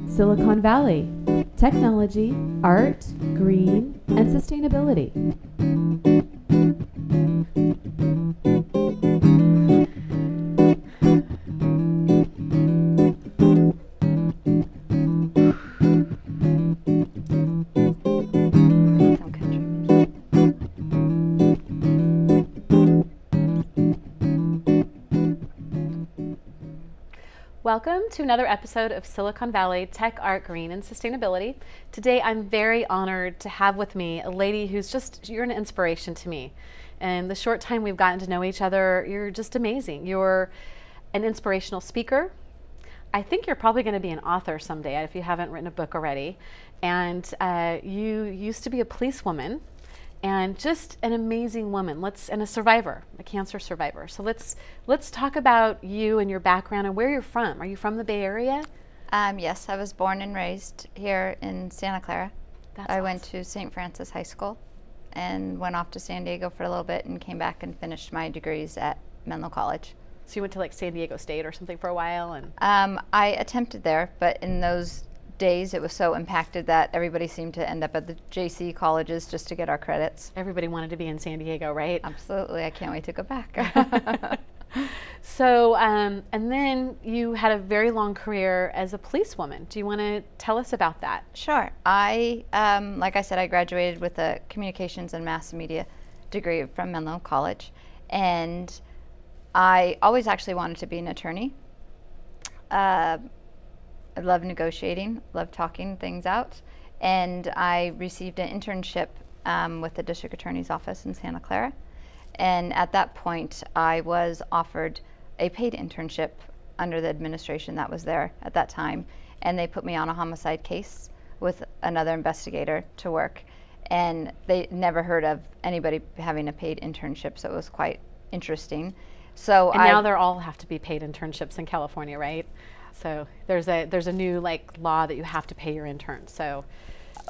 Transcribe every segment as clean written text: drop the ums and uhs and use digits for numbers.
Silicon Valley, technology, art, green, and sustainability. Welcome to another episode of Silicon Valley Tech, Art, Green, and Sustainability. Today I'm very honored to have with me a lady who's you're an inspiration to me. And the short time we've gotten to know each other, you're just amazing. You're an inspirational speaker. I think you're probably going to be an author someday if you haven't written a book already. And you used to be a policewoman and just an amazing woman. And a survivor, a cancer survivor. So let's talk about you and your background and where you're from. Are you from the Bay Area? Yes, I was born and raised here in Santa Clara. That's I awesome. went to St. Francis High School and went off to San Diego for a little bit and came back and finished my degrees at Menlo College. So you went to like San Diego State or something for a while? And I attempted there, but in those days it was so impacted that everybody seemed to end up at the JC colleges just to get our credits. everybody wanted to be in San Diego, right? Absolutely, I can't wait to go back. So, and then you had a very long career as a policewoman. Do you want to tell us about that? Sure. Like I said, I graduated with a communications and mass media degree from Menlo College, and I always actually wanted to be an attorney. I love negotiating, love talking things out, and I received an internship with the district attorney's office in Santa Clara. And at that point, I was offered a paid internship under the administration that was there at that time, and they put me on a homicide case with another investigator to work. And they never heard of anybody having a paid internship, so it was quite interesting. So And now they're all have to be paid internships in California, right? So there's a new like law that you have to pay your interns. So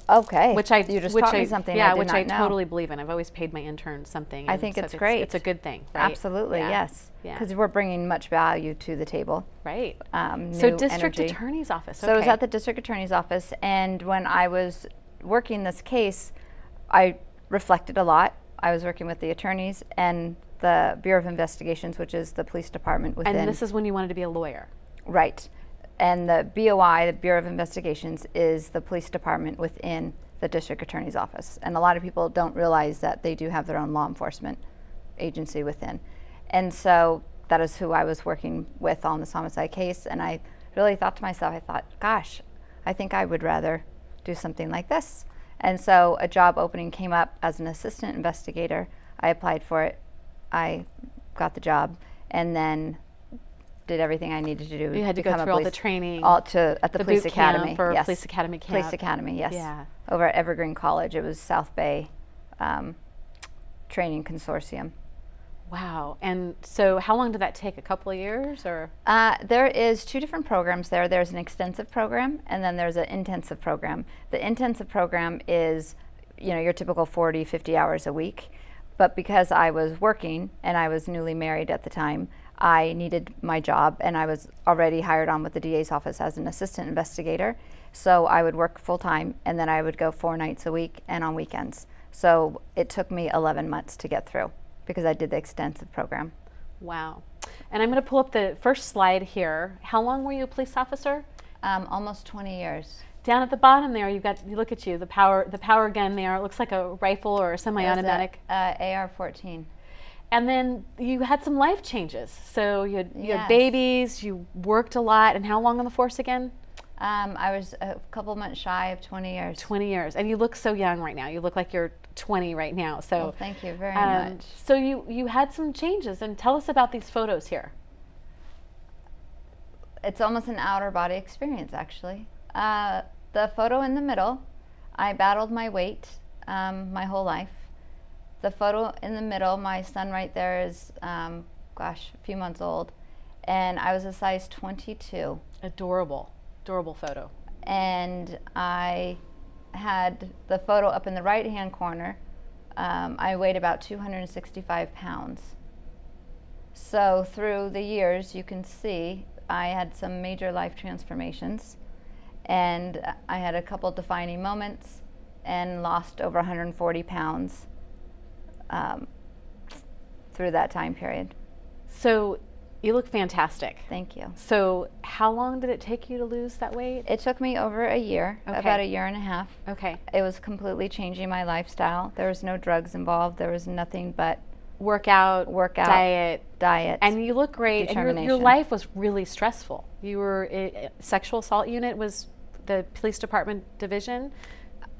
okay, which I you just taught me something yeah, I did which not I know. totally believe in. I've always paid my interns something. I and think so it's great. It's a good thing, right? Absolutely, Yeah. yes. Yeah. Because we're bringing much value to the table. Right. So New district energy. attorney's office. So I was at the district attorney's office, and when I was working this case, I reflected a lot. I was working with the attorneys and the Bureau of Investigations, which is the police department within. And this is when you wanted to be a lawyer. Right. And the BOI, the Bureau of Investigations, is the police department within the district attorney's office. And a lot of people don't realize that they do have their own law enforcement agency within. And so that is who I was working with on this homicide case. And I really thought to myself, gosh, I think I would rather do something like this. And so a job opening came up as an assistant investigator. I applied for it. I got the job, and then did everything I needed to do. You had to go through all the training. At the police boot academy. camp or Yes. police academy camp. Police academy, yes. Yeah. Over at Evergreen College. It was South Bay Training Consortium. Wow. And so how long did that take? A couple of years or? There is two different programs there. There's an extensive program, and then there's an intensive program. The intensive program is, your typical 40, 50 hours a week. But because I was working and I was newly married at the time, I needed my job, and I was already hired on with the DA's office as an assistant investigator. So I would work full time, and then I would go 4 nights a week and on weekends. So it took me 11 months to get through because I did the extensive program. Wow. And I'm going to pull up the first slide here. How long were you a police officer? Almost 20 years. Down at the bottom there, you look at you, the power gun there. It looks like a rifle or a semi-automatic. AR-14. And then you had some life changes. So you had Yes. babies, you worked a lot. And how long on the force again? I was a couple months shy of 20 years. 20 years. And you look so young right now. You look like you're 20 right now. So Well, thank you very much. So you had some changes. And tell us about these photos here. It's almost an outer body experience, actually. The photo in the middle, I battled my weight my whole life. The photo in the middle, my son right there is, a few months old, and I was a size 22. Adorable, adorable photo. And I had the photo up in the right-hand corner. I weighed about 265 pounds. So through the years, you can see I had some major life transformations. And I had a couple defining moments and lost over 140 pounds through that time period. So you look fantastic. Thank you. So how long did it take you to lose that weight? It took me over a year, Okay. about a year and a half. Okay. It was completely changing my lifestyle. There was no drugs involved. There was nothing but Workout, diet. And you look great. And your Determination. life was really stressful. You were, sexual assault unit was the police department division?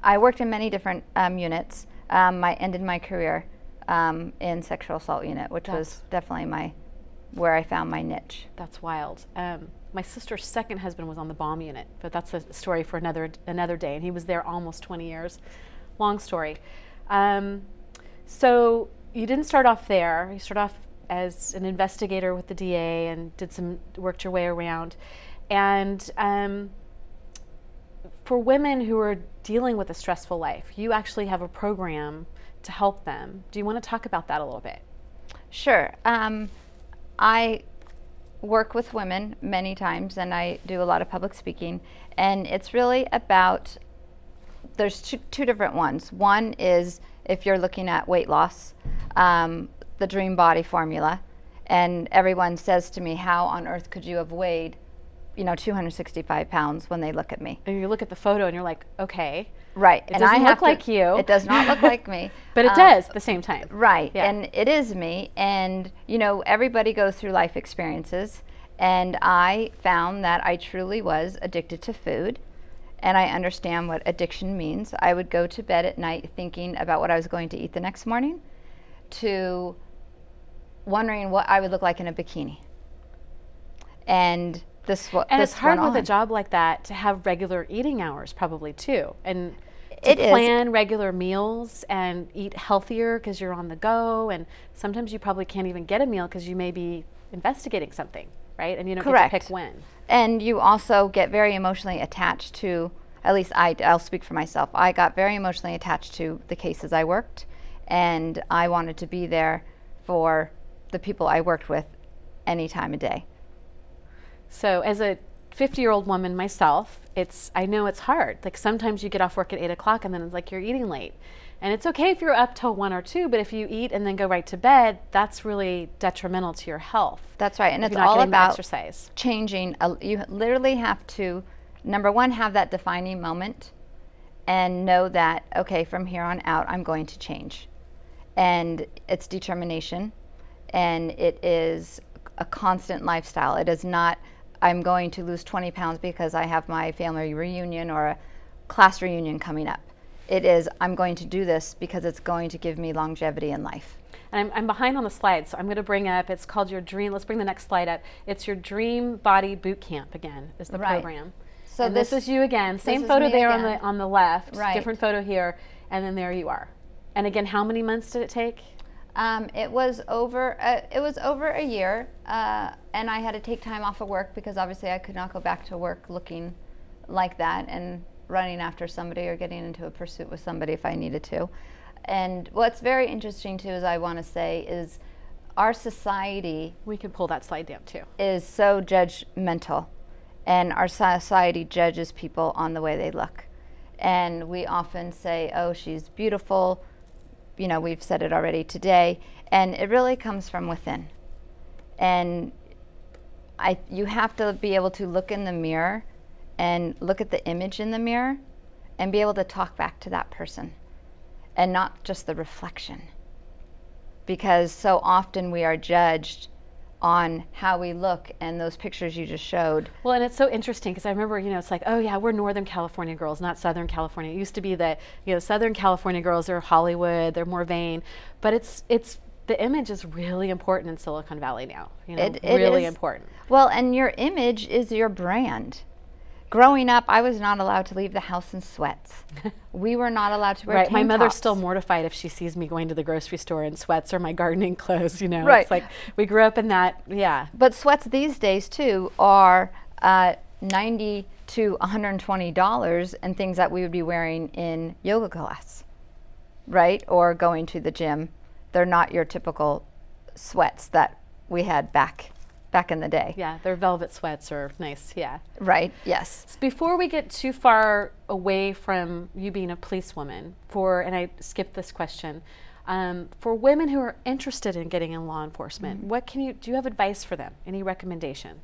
I worked in many different units. I ended my career in sexual assault unit, which was definitely where I found my niche. That's wild. My sister's second husband was on the bomb unit, but that's a story for another day, and he was there almost 20 years. Long story. So you didn't start off there. You started off as an investigator with the DA and worked your way around. And for women who are dealing with a stressful life, you actually have a program to help them. Do you want to talk about that a little bit? Sure. I work with women many times, and I do a lot of public speaking, and it's really about, there's two different ones. One is if you're looking at weight loss, the dream body formula, and everyone says to me, how on earth could you have weighed 265 pounds when they look at me? And you look at the photo and you're like, okay. Right. It doesn't look like you. It does not look like me. But it does at the same time. Right. Yeah. And it is me. And, everybody goes through life experiences. And I found that I truly was addicted to food. And I understand what addiction means. I would go to bed at night thinking about what I was going to eat the next morning, to wondering what I would look like in a bikini. And it's hard with a job like that to have regular eating hours, probably too, and to plan regular meals and eat healthier because you're on the go. And sometimes you probably can't even get a meal because you may be investigating something, right? And you don't get to pick when. And you also get very emotionally attached to, at least I'll speak for myself, I got very emotionally attached to the cases I worked, and I wanted to be there for the people I worked with any time of day. So as a 50-year-old woman myself, I know it's hard. Like sometimes you get off work at 8 o'clock and then it's like you're eating late. And it's okay if you're up till 1 or 2, but if you eat and then go right to bed, that's really detrimental to your health. That's right. And it's all all about exercise. Changing. You literally have to, number one, have that defining moment and know that, okay, from here on out, I'm going to change. And it's determination, and it is a constant lifestyle. It is not, I'm going to lose 20 pounds because I have my family reunion or a class reunion coming up. It is, I'm going to do this because it's going to give me longevity in life. And I'm behind on the slides, so I'm going to bring up, it's called your dream, let's bring the next slide up. It's your Dream Body Boot Camp again, is the program. So and this is you again, same photo there on the left, different photo here, and then there you are. And again, how many months did it take? It was over a year, and I had to take time off of work because obviously I could not go back to work looking like that and running after somebody or getting into a pursuit with somebody if I needed to. And what's very interesting too, is I want to say, is our society, we can pull that slide down too, is so judgmental, and our society judges people on the way they look. And we often say, oh, she's beautiful. We've said it already today, and it really comes from within. And you have to be able to look in the mirror and look at the image in the mirror and be able to talk back to that person and not just the reflection. Because so often we are judged on how we look, and those pictures you just showed. Well, and it's so interesting because I remember, it's like, oh yeah, we're Northern California girls, not Southern California. It used to be that, Southern California girls are Hollywood, they're more vain, but it's the image is really important in Silicon Valley now. It really is important. Well, and your image is your brand. Growing up, I was not allowed to leave the house in sweats. We were not allowed to wear tank tops. My mother's still mortified if she sees me going to the grocery store in sweats or my gardening clothes, Right. It's like we grew up in that, yeah. But sweats these days, too, are $90 to $120 and things that we would be wearing in yoga class, right? Or going to the gym. They're not your typical sweats that we had back back in the day. Yeah, their velvet sweats are nice, yeah. Right, yes. So before we get too far away from you being a policewoman, and I skipped this question, for women who are interested in getting in law enforcement, what do you have advice for them? Any recommendation?